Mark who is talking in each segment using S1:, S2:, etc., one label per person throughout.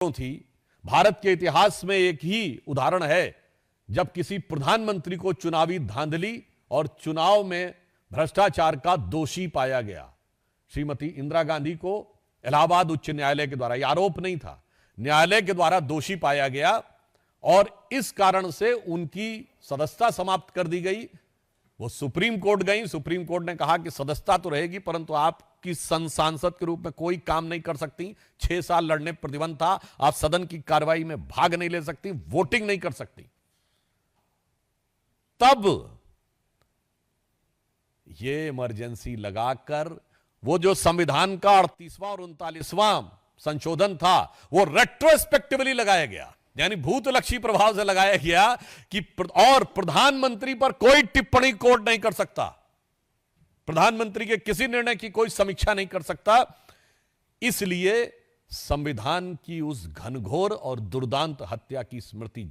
S1: थी। भारत के इतिहास में एक ही उदाहरण है जब किसी प्रधानमंत्री को चुनावी धांधली और चुनाव में भ्रष्टाचार का दोषी पाया गया। श्रीमती इंदिरा गांधी को इलाहाबाद उच्च न्यायालय के द्वारा, यह आरोप नहीं था, न्यायालय के द्वारा दोषी पाया गया और इस कारण से उनकी सदस्यता समाप्त कर दी गई। वो सुप्रीम कोर्ट गई, सुप्रीम कोर्ट ने कहा कि सदस्यता तो रहेगी परंतु आपकी सांसद के रूप में कोई काम नहीं कर सकती, 6 साल लड़ने प्रतिबंध था, आप सदन की कार्रवाई में भाग नहीं ले सकती, वोटिंग नहीं कर सकती। तब ये इमरजेंसी लगाकर वो जो संविधान का 38वां और 39वां संशोधन था वो रेट्रोस्पेक्टिवली लगाया गया, यानी भूतलक्षी प्रभाव से लगाया गया कि और प्रधानमंत्री पर कोई टिप्पणी कोर्ट नहीं कर सकता, प्रधानमंत्री के किसी निर्णय की कोई समीक्षा नहीं कर सकता। इसलिए संविधान की उस घनघोर और दुर्दांत हत्या की स्मृति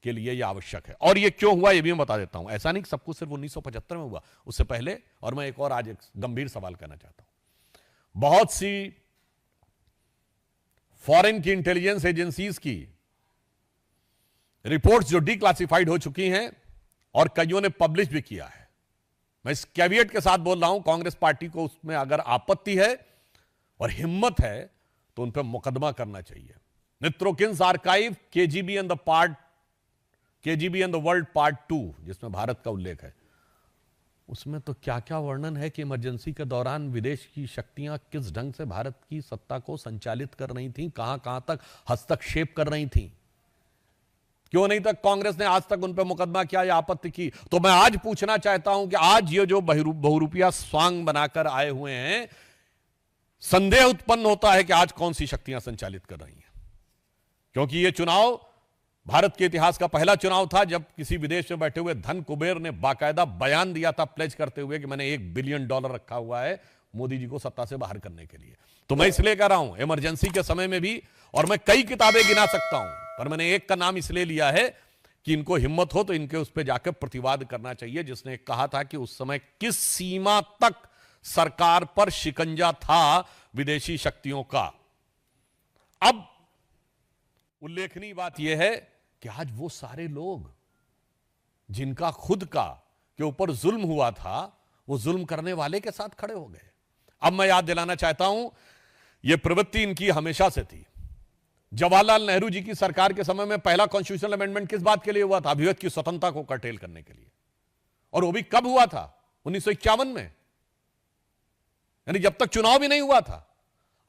S1: के लिए यह आवश्यक है। और यह क्यों हुआ यह भी मैं बता देता हूं। ऐसा नहीं कि सब कुछ सिर्फ 1975 में हुआ, उससे पहले। और मैं एक और आज एक गंभीर सवाल करना चाहता हूं। बहुत सी फॉरेन की इंटेलिजेंस एजेंसीज की रिपोर्ट्स जो डिक्लासिफाइड हो चुकी हैं और कईयों ने पब्लिश भी किया है, मैं इस कैविएट के साथ बोल रहा हूं, कांग्रेस पार्टी को उसमें अगर आपत्ति है और हिम्मत है तो उन पर मुकदमा करना चाहिए। Mitrokhin's archive KGB and the world part 2, जिसमें भारत का उल्लेख है, उसमें तो क्या क्या वर्णन है कि इमरजेंसी के दौरान विदेश की शक्तियां किस ढंग से भारत की सत्ता को संचालित कर रही थीं, कहां कहां तक हस्तक्षेप कर रही थीं। क्यों नहीं तक कांग्रेस ने आज तक उन पर मुकदमा किया या आपत्ति की। तो मैं आज पूछना चाहता हूं कि आज ये जो बहुरूपिया स्वांग बनाकर आए हुए हैं, संदेह उत्पन्न होता है कि आज कौन सी शक्तियां संचालित कर रही हैं। क्योंकि यह चुनाव भारत के इतिहास का पहला चुनाव था जब किसी विदेश में बैठे हुए धन कुबेर ने बाकायदा बयान दिया था, प्लेज करते हुए कि मैंने $1 बिलियन रखा हुआ है मोदी जी को सत्ता से बाहर करने के लिए। तो मैं इसलिए कह रहा हूं इमरजेंसी के समय में भी, और मैं कई किताबें गिना सकता हूं, पर मैंने एक का नाम इसलिए लिया है कि इनको हिम्मत हो तो इनके उस पर जाकर प्रतिवाद करना चाहिए, जिसने कहा था कि उस समय किस सीमा तक सरकार पर शिकंजा था विदेशी शक्तियों का। अब उल्लेखनीय बात यह है कि आज वो सारे लोग जिनका खुद का के ऊपर जुल्म हुआ था, वो जुल्म करने वाले के साथ खड़े हो गए। अब मैं याद दिलाना चाहता हूं, यह प्रवृत्ति इनकी हमेशा से थी। जवाहरलाल नेहरू जी की सरकार के समय में पहला कॉन्स्टिट्यूशनल अमेंडमेंट किस बात के लिए हुआ था? अभिव्यक्ति की स्वतंत्रता को कर्टेल करने के लिए। और वो भी कब हुआ था? 1951 में, यानी जब तक चुनाव भी नहीं हुआ था।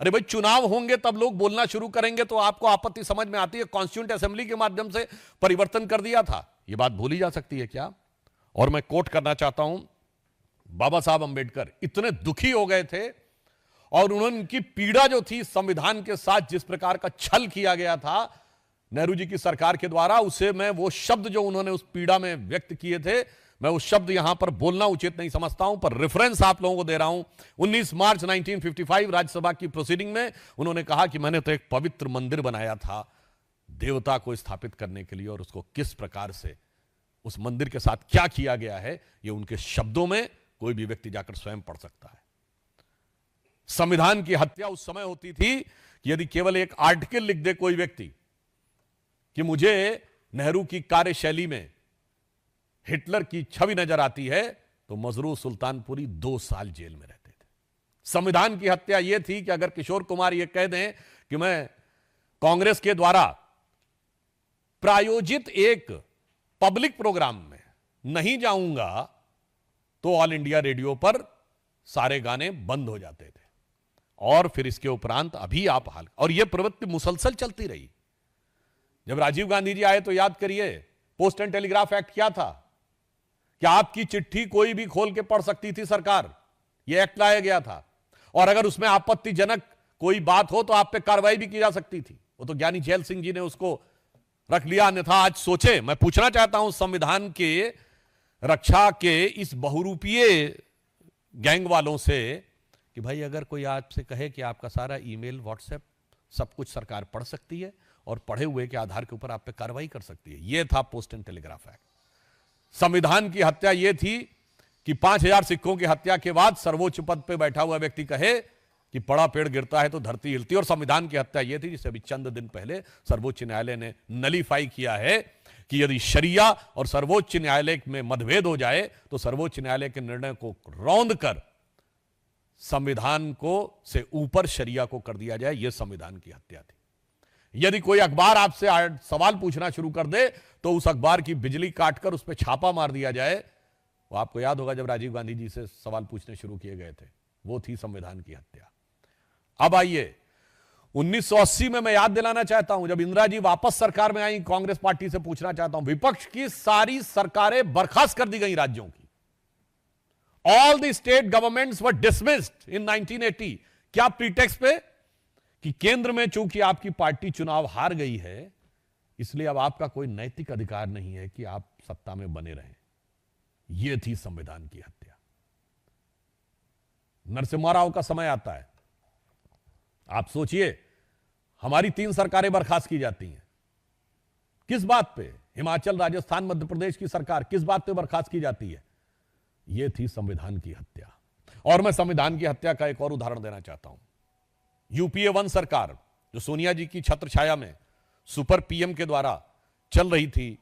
S1: अरे भाई, चुनाव होंगे तब लोग बोलना शुरू करेंगे तो आपको आपत्ति समझ में आती है। कॉन्स्टिट्यूएंट असेंबली के माध्यम से परिवर्तन कर दिया था, यह बात भूली जा सकती है क्या? और मैं कोट करना चाहता हूं, बाबा साहब अंबेडकर इतने दुखी हो गए थे और उन्होंने उनकी पीड़ा जो थी संविधान के साथ जिस प्रकार का छल किया गया था नेहरू जी की सरकार के द्वारा, उसे मैं वो शब्द जो उन्होंने उस पीड़ा में व्यक्त किए थे, मैं उस शब्द यहां पर बोलना उचित नहीं समझता हूं, पर रेफरेंस आप लोगों को दे रहा हूं। 19 मार्च 1955 राज्यसभा की प्रोसीडिंग में उन्होंने कहा कि मैंने तो एक पवित्र मंदिर बनाया था देवता को स्थापित करने के लिए, और उसको किस प्रकार से उस मंदिर के साथ क्या किया गया है, यह उनके शब्दों में कोई भी व्यक्ति जाकर स्वयं पढ़ सकता है। संविधान की हत्या उस समय होती थी कि यदि केवल एक आर्टिकल लिख दे कोई व्यक्ति कि मुझे नेहरू की कार्यशैली में हिटलर की छवि नजर आती है, तो मजरूर सुल्तानपुरी 2 साल जेल में रहते थे। संविधान की हत्या यह थी कि अगर किशोर कुमार यह कह दें कि मैं कांग्रेस के द्वारा प्रायोजित एक पब्लिक प्रोग्राम में नहीं जाऊंगा तो ऑल इंडिया रेडियो पर सारे गाने बंद हो जाते थे। और फिर इसके उपरांत अभी आप हाल, और यह प्रवृत्ति मुसलसल चलती रही। जब राजीव गांधी जी आए तो याद करिए, पोस्ट एंड टेलीग्राफ एक्ट क्या था कि आपकी चिट्ठी कोई भी खोल के पढ़ सकती थी सरकार, यह एक्ट लाया गया था। और अगर उसमें आपत्तिजनक कोई बात हो तो आप पे कार्रवाई भी की जा सकती थी। वो तो ज्ञानी झैल सिंह जी ने उसको रख लिया, अन्यथा आज सोचे। मैं पूछना चाहता हूं संविधान के रक्षा के इस बहुरूपीय गैंग वालों से कि भाई अगर कोई आपसे कहे कि आपका सारा ईमेल, व्हाट्सएप सब कुछ सरकार पढ़ सकती है और पढ़े हुए के आधार के ऊपर आप पे कार्रवाई कर सकती है, यह था पोस्ट एंड टेलीग्राफ एक्ट। संविधान की हत्या यह थी कि 5000 सिखों की हत्या के बाद सर्वोच्च पद पर बैठा हुआ व्यक्ति कहे कि बड़ा पेड़ गिरता है तो धरती हिलती है, और संविधान की हत्या यह थी जिसे अभी चंद दिन पहले सर्वोच्च न्यायालय ने नलीफाई किया है कि यदि शरिया और सर्वोच्च न्यायालय में मतभेद हो जाए तो सर्वोच्च न्यायालय के निर्णय को रौंद कर संविधान को से ऊपर शरिया को कर दिया जाए। यह संविधान की हत्या थी। यदि कोई अखबार आपसे सवाल पूछना शुरू कर दे तो उस अखबार की बिजली काटकर उस पर छापा मार दिया जाए। वो आपको याद होगा जब राजीव गांधी जी से सवाल पूछने शुरू किए गए थे, वो थी संविधान की हत्या। अब आइए 1980 में मैं याद दिलाना चाहता हूं, जब इंदिरा जी वापस सरकार में आई, कांग्रेस पार्टी से पूछना चाहता हूं, विपक्ष की सारी सरकारें बर्खास्त कर दी गई राज्यों की। All the state governments were dismissed in 1980। क्या प्रीटेक्स्ट पे? कि केंद्र में चूंकि आपकी पार्टी चुनाव हार गई है, इसलिए अब आपका कोई नैतिक अधिकार नहीं है कि आप सत्ता में बने रहें। यह थी संविधान की हत्या। नरसिम्हा राव का समय आता है, आप सोचिए, हमारी 3 सरकारें बर्खास्त की जाती हैं। किस बात पे? हिमाचल, राजस्थान, मध्य प्रदेश की सरकार किस बात पे बर्खास्त की जाती है? यह थी संविधान की हत्या। और मैं संविधान की हत्या का एक और उदाहरण देना चाहता हूं। यूपीए 1 सरकार, जो सोनिया जी की छत्र छाया में सुपर पीएम के द्वारा चल रही थी,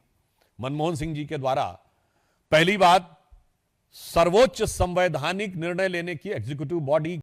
S1: मनमोहन सिंह जी के द्वारा, पहली बात, सर्वोच्च संवैधानिक निर्णय लेने की एग्जीक्यूटिव बॉडी